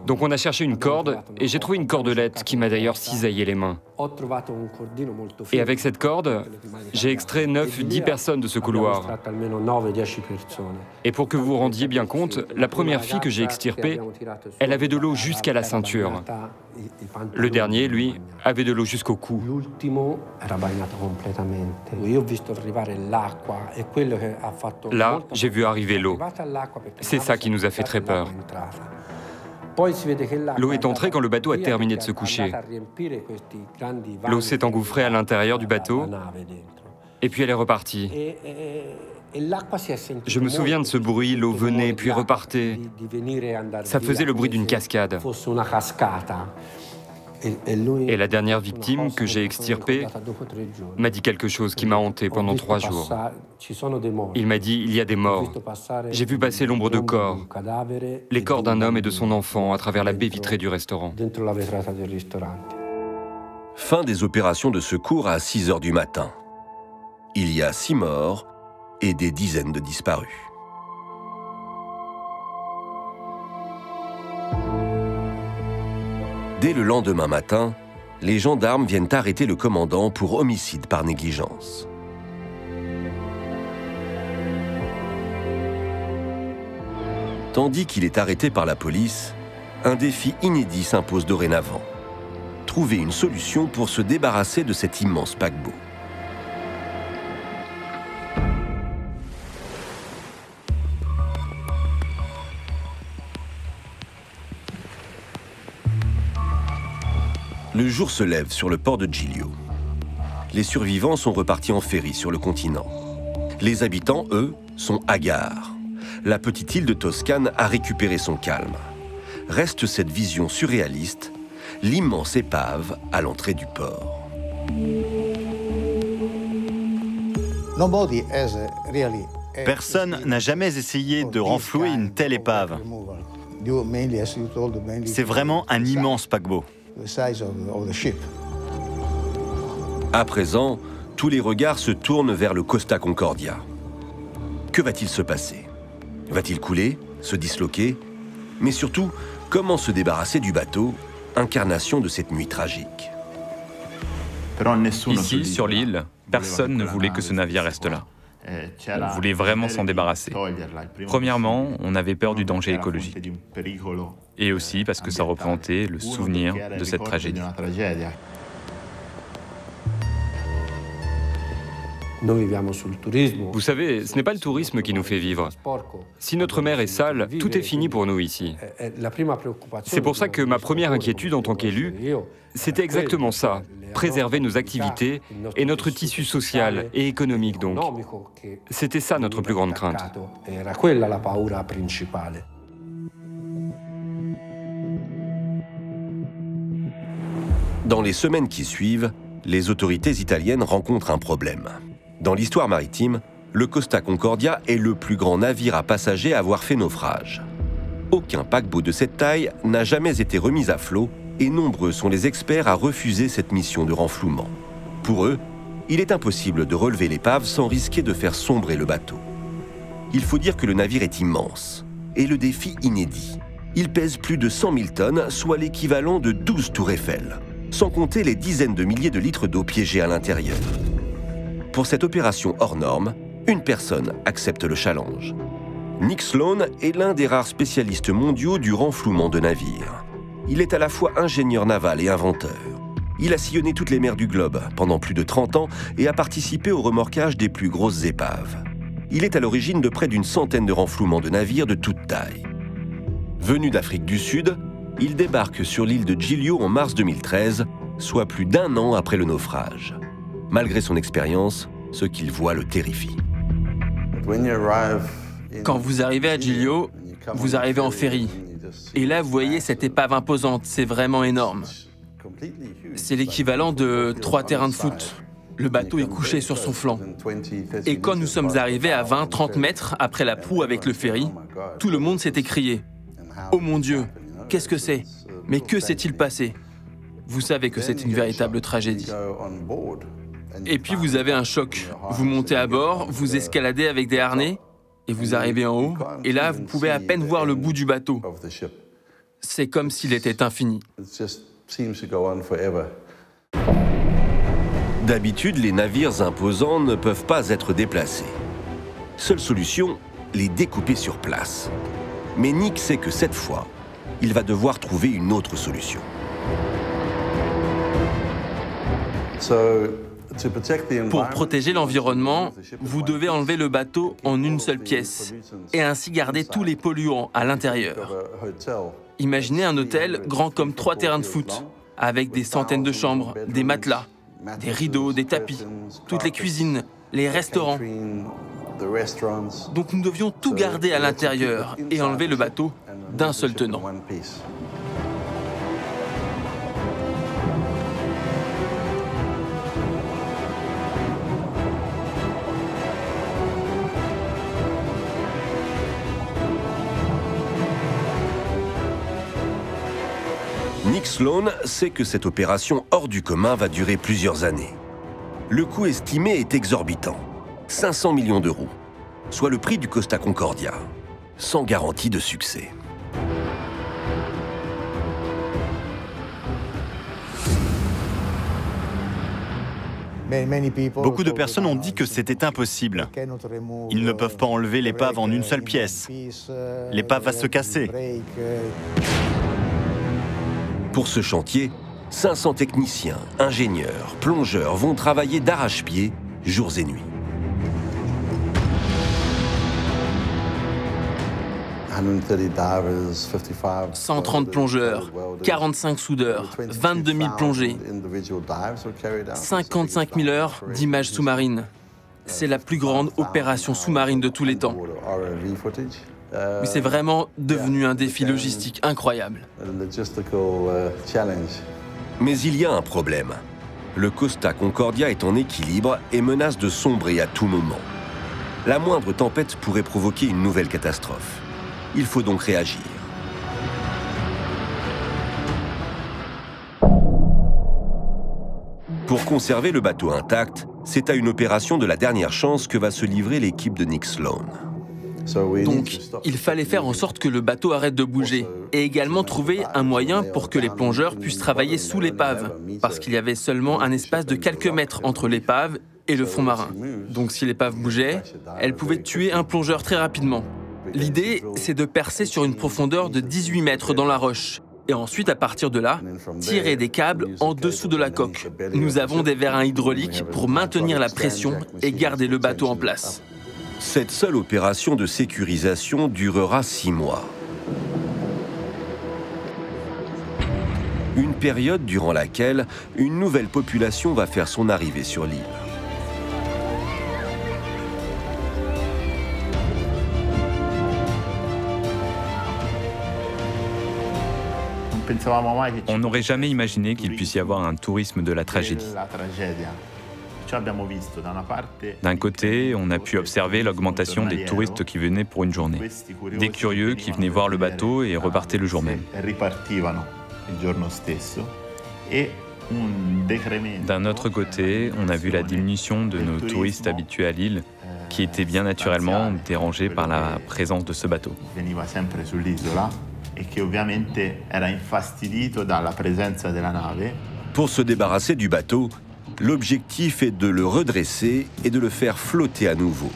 Donc on a cherché une corde et j'ai trouvé une cordelette qui m'a d'ailleurs cisaillé les mains. Et avec cette corde, j'ai extrait 9-10 personnes de ce couloir. Et pour que vous vous rendiez bien compte, la première fille que j'ai extirpée, elle avait de l'eau jusqu'à la ceinture. Le dernier, lui, avait de l'eau jusqu'au cou. Là, j'ai vu arriver l'eau. C'est ça qui nous a fait très peur. L'eau est entrée quand le bateau a terminé de se coucher. L'eau s'est engouffrée à l'intérieur du bateau et puis elle est repartie. Je me souviens de ce bruit, l'eau venait puis repartait. Ça faisait le bruit d'une cascade. Et la dernière victime que j'ai extirpée m'a dit quelque chose qui m'a hanté pendant 3 jours. Il m'a dit, il y a des morts. J'ai vu passer l'ombre de corps, les corps d'un homme et de son enfant à travers la baie vitrée du restaurant. Fin des opérations de secours à 6 h du matin. Il y a 6 morts et des dizaines de disparus. Dès le lendemain matin, les gendarmes viennent arrêter le commandant pour homicide par négligence. Tandis qu'il est arrêté par la police, un défi inédit s'impose dorénavant. Trouver une solution pour se débarrasser de cet immense paquebot. Le jour se lève sur le port de Giglio. Les survivants sont repartis en ferry sur le continent. Les habitants, eux, sont hagards. La petite île de Toscane a récupéré son calme. Reste cette vision surréaliste, l'immense épave à l'entrée du port. Personne n'a jamais essayé de renflouer une telle épave. C'est vraiment un immense paquebot. À présent, tous les regards se tournent vers le Costa Concordia. Que va-t-il se passer? Va-t-il couler, se disloquer? Mais surtout, comment se débarrasser du bateau, incarnation de cette nuit tragique? Ici, sur l'île, personne ne voulait que ce navire reste là. On voulait vraiment s'en débarrasser. Premièrement, on avait peur du danger écologique. Et aussi parce que ça représentait le souvenir de cette tragédie. Vous savez, ce n'est pas le tourisme qui nous fait vivre. Si notre mer est sale, tout est fini pour nous ici. C'est pour ça que ma première inquiétude en tant qu'élu, c'était exactement ça, préserver nos activités et notre tissu social et économique donc. C'était ça notre plus grande crainte. Dans les semaines qui suivent, les autorités italiennes rencontrent un problème. Dans l'histoire maritime, le Costa Concordia est le plus grand navire à passagers à avoir fait naufrage. Aucun paquebot de cette taille n'a jamais été remis à flot et nombreux sont les experts à refuser cette mission de renflouement. Pour eux, il est impossible de relever l'épave sans risquer de faire sombrer le bateau. Il faut dire que le navire est immense et le défi inédit. Il pèse plus de 100 000 tonnes, soit l'équivalent de 12 tours Eiffel, sans compter les dizaines de milliers de litres d'eau piégés à l'intérieur. Pour cette opération hors norme, une personne accepte le challenge. Nick Sloan est l'un des rares spécialistes mondiaux du renflouement de navires. Il est à la fois ingénieur naval et inventeur. Il a sillonné toutes les mers du globe pendant plus de 30 ans et a participé au remorquage des plus grosses épaves. Il est à l'origine de près d'une centaine de renflouements de navires de toute taille. Venu d'Afrique du Sud, il débarque sur l'île de Giglio en mars 2013, soit plus d'1 an après le naufrage. Malgré son expérience, ce qu'il voit le terrifie. Quand vous arrivez à Giglio, vous arrivez en ferry. Et là, vous voyez cette épave imposante, c'est vraiment énorme. C'est l'équivalent de 3 terrains de foot. Le bateau est couché sur son flanc. Et quand nous sommes arrivés à 20-30 mètres après la proue avec le ferry, tout le monde s'est écrié « Oh mon Dieu, qu'est-ce que c'est? Mais que s'est-il passé ?» Vous savez que c'est une véritable tragédie. Et puis vous avez un choc. Vous montez à bord, vous escaladez avec des harnais, et vous arrivez en haut, et là, vous pouvez à peine voir le bout du bateau. C'est comme s'il était infini. D'habitude, les navires imposants ne peuvent pas être déplacés. Seule solution, les découper sur place. Mais Nick sait que cette fois, il va devoir trouver une autre solution. Pour protéger l'environnement, vous devez enlever le bateau en une seule pièce et ainsi garder tous les polluants à l'intérieur. Imaginez un hôtel grand comme 3 terrains de foot, avec des centaines de chambres, des matelas, des rideaux, des tapis, toutes les cuisines, les restaurants. Donc nous devions tout garder à l'intérieur et enlever le bateau d'un seul tenant. Nick Sloan sait que cette opération hors du commun va durer plusieurs années. Le coût estimé est exorbitant, 500 millions d'euros, soit le prix du Costa Concordia, sans garantie de succès. Beaucoup de personnes ont dit que c'était impossible. Ils ne peuvent pas enlever l'épave en une seule pièce. L'épave va se casser. Pour ce chantier, 500 techniciens, ingénieurs, plongeurs vont travailler d'arrache-pied, jours et nuits. « 130 plongeurs, 45 soudeurs, 22 000 plongées, 55 000 heures d'images sous-marines. C'est la plus grande opération sous-marine de tous les temps. Mais c'est vraiment devenu un défi logistique incroyable. Mais il y a un problème. Le Costa Concordia est en équilibre et menace de sombrer à tout moment. La moindre tempête pourrait provoquer une nouvelle catastrophe. Il faut donc réagir. Pour conserver le bateau intact, c'est à une opération de la dernière chance que va se livrer l'équipe de Nick Sloan. Donc, il fallait faire en sorte que le bateau arrête de bouger et également trouver un moyen pour que les plongeurs puissent travailler sous l'épave, parce qu'il y avait seulement un espace de quelques mètres entre l'épave et le fond marin. Donc, si l'épave bougeait, elle pouvait tuer un plongeur très rapidement. L'idée, c'est de percer sur une profondeur de 18 mètres dans la roche Et ensuite, à partir de là, tirer des câbles en dessous de la coque. Nous avons des vérins hydrauliques pour maintenir la pression et garder le bateau en place. Cette seule opération de sécurisation durera 6 mois. Une période durant laquelle une nouvelle population va faire son arrivée sur l'île. On n'aurait jamais imaginé qu'il puisse y avoir un tourisme de la tragédie. D'un côté, on a pu observer l'augmentation des touristes qui venaient pour une journée. Des curieux qui venaient voir le bateau et repartaient le jour même. D'un autre côté, on a vu la diminution de nos touristes habitués à l'île, qui étaient bien naturellement dérangés par la présence de ce bateau. Pour se débarrasser du bateau, l'objectif est de le redresser et de le faire flotter à nouveau.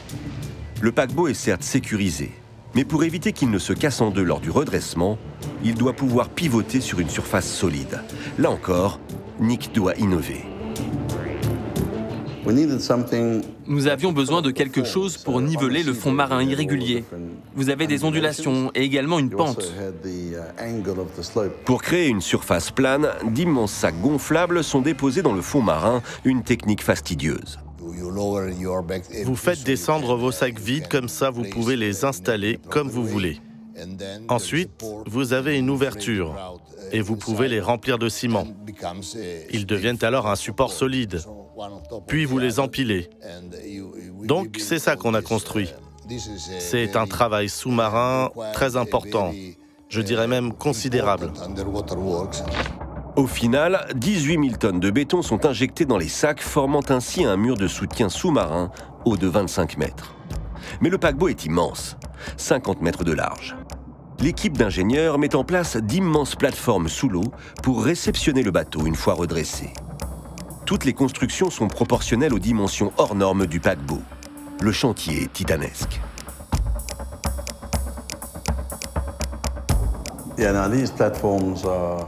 Le paquebot est certes sécurisé, mais pour éviter qu'il ne se casse en deux lors du redressement, il doit pouvoir pivoter sur une surface solide. Là encore, Nick doit innover. Nous avions besoin de quelque chose pour niveler le fond marin irrégulier. Vous avez des ondulations et également une pente. Pour créer une surface plane, d'immenses sacs gonflables sont déposés dans le fond marin, une technique fastidieuse. Vous faites descendre vos sacs vides, comme ça vous pouvez les installer comme vous voulez. Ensuite, vous avez une ouverture et vous pouvez les remplir de ciment. Ils deviennent alors un support solide. Puis vous les empilez. Donc c'est ça qu'on a construit. C'est un travail sous-marin très important, je dirais même considérable. Au final, 18 000 tonnes de béton sont injectées dans les sacs, formant ainsi un mur de soutien sous-marin haut de 25 mètres. Mais le paquebot est immense, 50 mètres de large. L'équipe d'ingénieurs met en place d'immenses plateformes sous l'eau pour réceptionner le bateau une fois redressé. Toutes les constructions sont proportionnelles aux dimensions hors normes du paquebot. Le chantier est titanesque.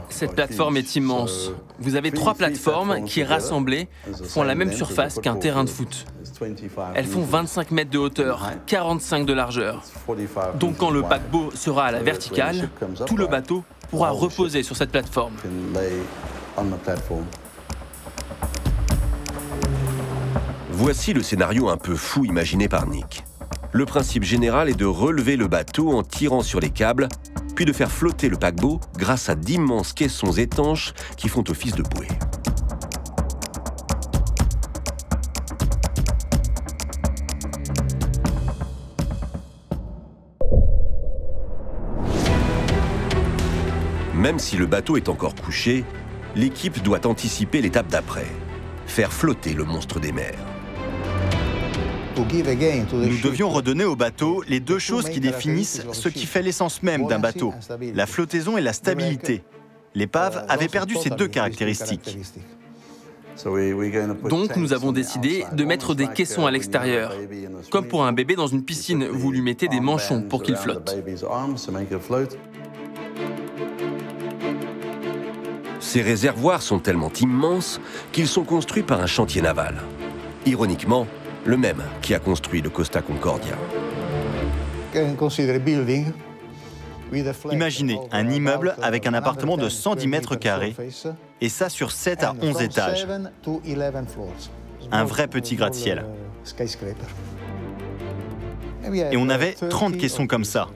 Cette plateforme est immense. Vous avez 3 plateformes qui, rassemblées, font la même surface qu'un terrain de foot. Elles font 25 mètres de hauteur, 45 de largeur. Donc quand le paquebot sera à la verticale, tout le bateau pourra reposer sur cette plateforme. Voici le scénario un peu fou imaginé par Nick. Le principe général est de relever le bateau en tirant sur les câbles, puis de faire flotter le paquebot grâce à d'immenses caissons étanches qui font office de bouée. Même si le bateau est encore couché, l'équipe doit anticiper l'étape d'après, faire flotter le monstre des mers. Nous devions redonner au bateau les 2 choses qui définissent ce qui fait l'essence même d'un bateau, la flottaison et la stabilité. L'épave avait perdu ces 2 caractéristiques. Donc nous avons décidé de mettre des caissons à l'extérieur. Comme pour un bébé dans une piscine, vous lui mettez des manchons pour qu'il flotte. Ces réservoirs sont tellement immenses qu'ils sont construits par un chantier naval. Ironiquement, le même qui a construit le Costa Concordia. Imaginez un immeuble avec un appartement de 110 mètres carrés, et ça sur 7 à 11 étages. Un vrai petit gratte-ciel. Et on avait 30 caissons comme ça.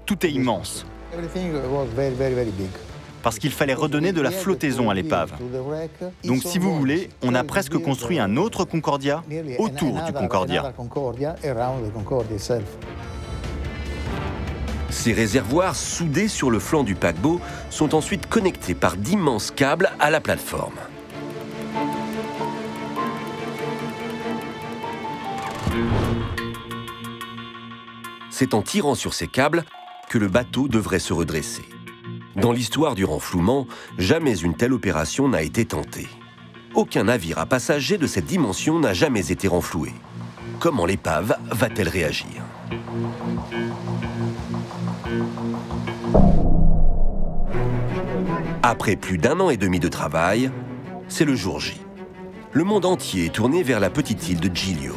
Tout est immense. Parce qu'il fallait redonner de la flottaison à l'épave. Donc si vous voulez, on a presque construit un autre Concordia autour du Concordia. Ces réservoirs soudés sur le flanc du paquebot sont ensuite connectés par d'immenses câbles à la plateforme. C'est en tirant sur ces câbles que le bateau devrait se redresser. Dans l'histoire du renflouement, jamais une telle opération n'a été tentée. Aucun navire à passagers de cette dimension n'a jamais été renfloué. Comment l'épave va-t-elle réagir ? Après plus d'1 an et demi de travail, c'est le jour J. Le monde entier est tourné vers la petite île de Giglio.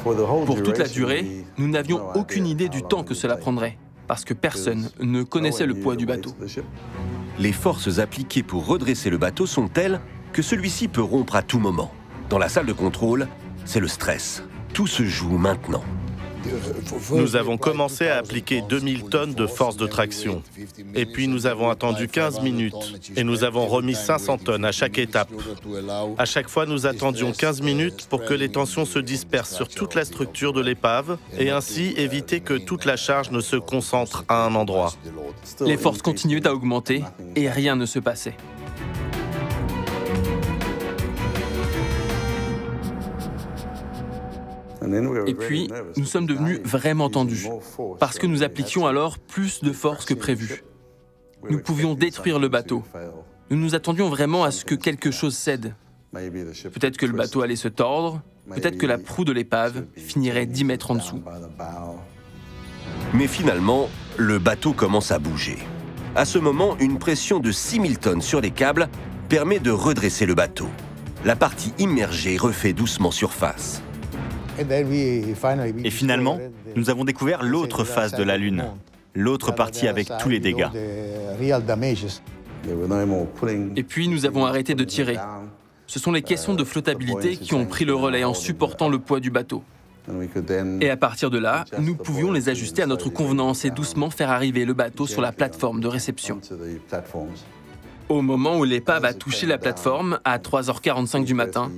Pour toute la durée, nous n'avions aucune idée du temps que cela prendrait, parce que personne ne connaissait le poids du bateau. Les forces appliquées pour redresser le bateau sont telles que celui-ci peut rompre à tout moment. Dans la salle de contrôle, c'est le stress. Tout se joue maintenant. Nous avons commencé à appliquer 2000 tonnes de force de traction. Et puis nous avons attendu 15 minutes et nous avons remis 500 tonnes à chaque étape. À chaque fois, nous attendions 15 minutes pour que les tensions se dispersent sur toute la structure de l'épave et ainsi éviter que toute la charge ne se concentre à un endroit. Les forces continuaient à augmenter et rien ne se passait. Et puis, nous sommes devenus vraiment tendus, parce que nous appliquions alors plus de force que prévu. Nous pouvions détruire le bateau. Nous nous attendions vraiment à ce que quelque chose cède. Peut-être que le bateau allait se tordre, peut-être que la proue de l'épave finirait 10 mètres en dessous. Mais finalement, le bateau commence à bouger. À ce moment, une pression de 6000 tonnes sur les câbles permet de redresser le bateau. La partie immergée refait doucement surface. Et finalement, nous avons découvert l'autre face de la Lune, l'autre partie avec tous les dégâts. Et puis nous avons arrêté de tirer. Ce sont les caissons de flottabilité qui ont pris le relais en supportant le poids du bateau. Et à partir de là, nous pouvions les ajuster à notre convenance et doucement faire arriver le bateau sur la plateforme de réception. Au moment où l'épave a touché la plateforme, à 3h45 du matin,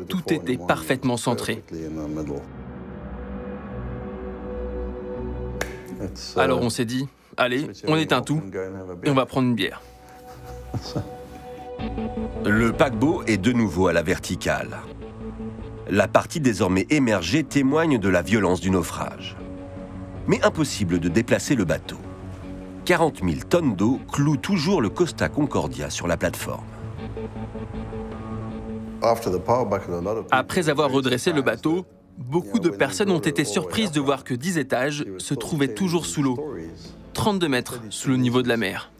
tout était parfaitement centré. Alors on s'est dit, allez, on éteint tout et on va prendre une bière. Le paquebot est de nouveau à la verticale. La partie désormais émergée témoigne de la violence du naufrage. Mais impossible de déplacer le bateau. 40 000 tonnes d'eau clouent toujours le Costa Concordia sur la plateforme. Après avoir redressé le bateau, beaucoup de personnes ont été surprises de voir que 10 étages se trouvaient toujours sous l'eau, 32 mètres sous le niveau de la mer.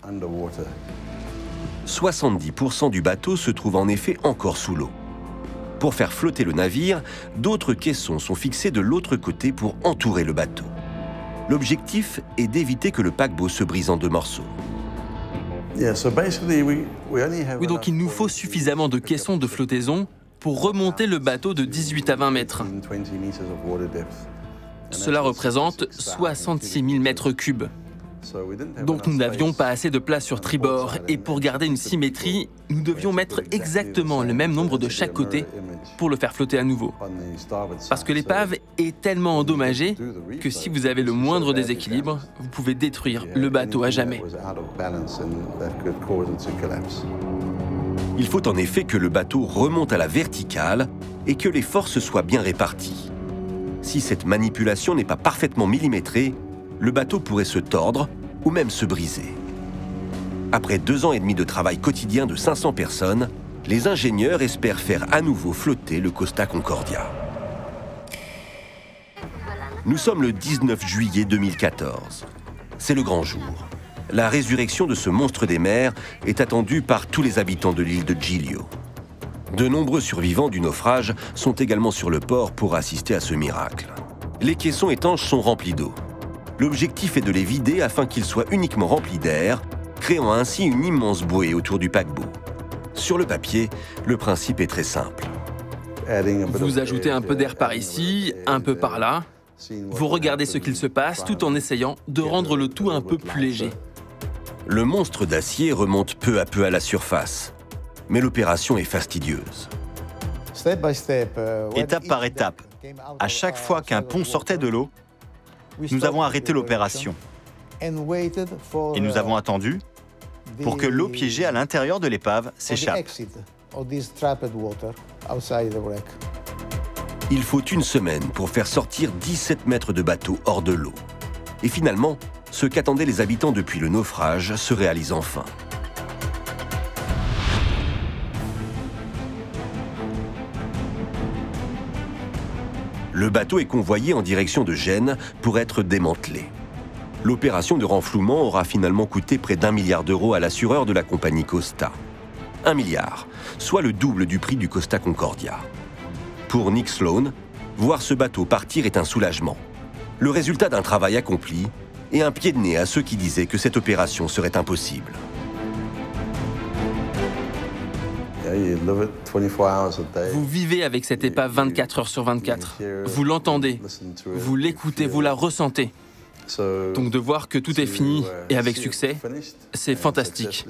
70% du bateau se trouve en effet encore sous l'eau. Pour faire flotter le navire, d'autres caissons sont fixés de l'autre côté pour entourer le bateau. L'objectif est d'éviter que le paquebot se brise en 2 morceaux. Oui, donc il nous faut suffisamment de caissons de flottaison pour remonter le bateau de 18 à 20 mètres. Cela représente 66 000 mètres cubes. Donc nous n'avions pas assez de place sur tribord et pour garder une symétrie, nous devions mettre exactement le même nombre de chaque côté pour le faire flotter à nouveau. Parce que l'épave est tellement endommagée que si vous avez le moindre déséquilibre, vous pouvez détruire le bateau à jamais. Il faut en effet que le bateau remonte à la verticale et que les forces soient bien réparties. Si cette manipulation n'est pas parfaitement millimétrée, le bateau pourrait se tordre ou même se briser. Après 2 ans et demi de travail quotidien de 500 personnes, les ingénieurs espèrent faire à nouveau flotter le Costa Concordia. Nous sommes le 19 juillet 2014. C'est le grand jour. La résurrection de ce monstre des mers est attendue par tous les habitants de l'île de Giglio. De nombreux survivants du naufrage sont également sur le port pour assister à ce miracle. Les caissons étanches sont remplis d'eau. L'objectif est de les vider afin qu'ils soient uniquement remplis d'air, créant ainsi une immense bouée autour du paquebot. Sur le papier, le principe est très simple. Vous ajoutez un peu d'air par ici, un peu par là. Vous regardez ce qu'il se passe tout en essayant de rendre le tout un peu plus léger. Le monstre d'acier remonte peu à peu à la surface. Mais l'opération est fastidieuse. Étape par étape, à chaque fois qu'un pont sortait de l'eau, nous avons arrêté l'opération. Et nous avons attendu pour que l'eau piégée à l'intérieur de l'épave s'échappe. Il faut une semaine pour faire sortir 17 mètres de bateau hors de l'eau. Et finalement, ce qu'attendaient les habitants depuis le naufrage se réalise enfin. Le bateau est convoyé en direction de Gênes pour être démantelé. L'opération de renflouement aura finalement coûté près d'1 milliard d'euros à l'assureur de la compagnie Costa. 1 milliard, soit le double du prix du Costa Concordia. Pour Nick Sloan, voir ce bateau partir est un soulagement. Le résultat d'un travail accompli et un pied de nez à ceux qui disaient que cette opération serait impossible. Vous vivez avec cette épave 24 heures sur 24. Vous l'entendez, vous l'écoutez, vous la ressentez. Donc de voir que tout est fini et avec succès, c'est fantastique.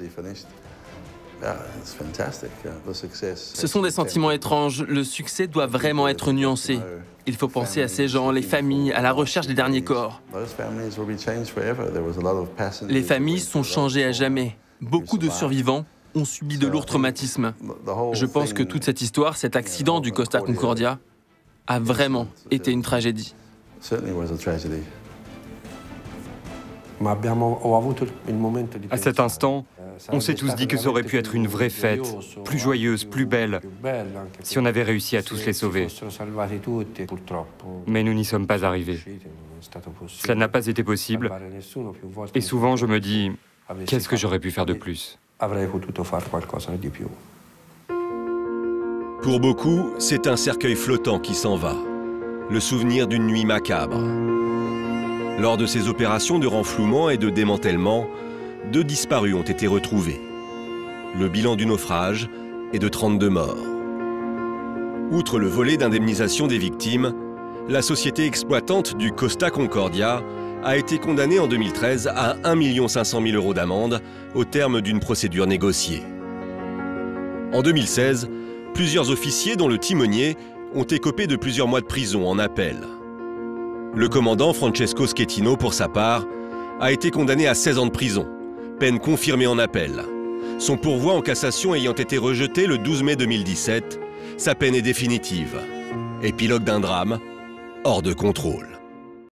Ce sont des sentiments étranges. Le succès doit vraiment être nuancé. Il faut penser à ces gens, les familles, à la recherche des derniers corps. Les familles sont changées à jamais. Beaucoup de survivants ont subi de lourds traumatismes. Je pense que toute cette histoire, cet accident du Costa Concordia, a vraiment été une tragédie. À cet instant, on s'est tous dit que ça aurait pu être une vraie fête, plus joyeuse, plus belle, si on avait réussi à tous les sauver. Mais nous n'y sommes pas arrivés. Cela n'a pas été possible. Et souvent, je me dis, qu'est-ce que j'aurais pu faire de plus ? Pour beaucoup, c'est un cercueil flottant qui s'en va. Le souvenir d'une nuit macabre. Lors de ces opérations de renflouement et de démantèlement, 2 disparus ont été retrouvés. Le bilan du naufrage est de 32 morts. Outre le volet d'indemnisation des victimes, la société exploitante du Costa Concordia a été condamnée en 2013 à 1 500 000 € d'amende au terme d'une procédure négociée. En 2016, plusieurs officiers, dont le timonier, ont écopé de plusieurs mois de prison en appel. Le commandant Francesco Schettino, pour sa part, a été condamné à 16 ans de prison, peine confirmée en appel. Son pourvoi en cassation ayant été rejeté le 12 mai 2017, sa peine est définitive. Épilogue d'un drame hors de contrôle.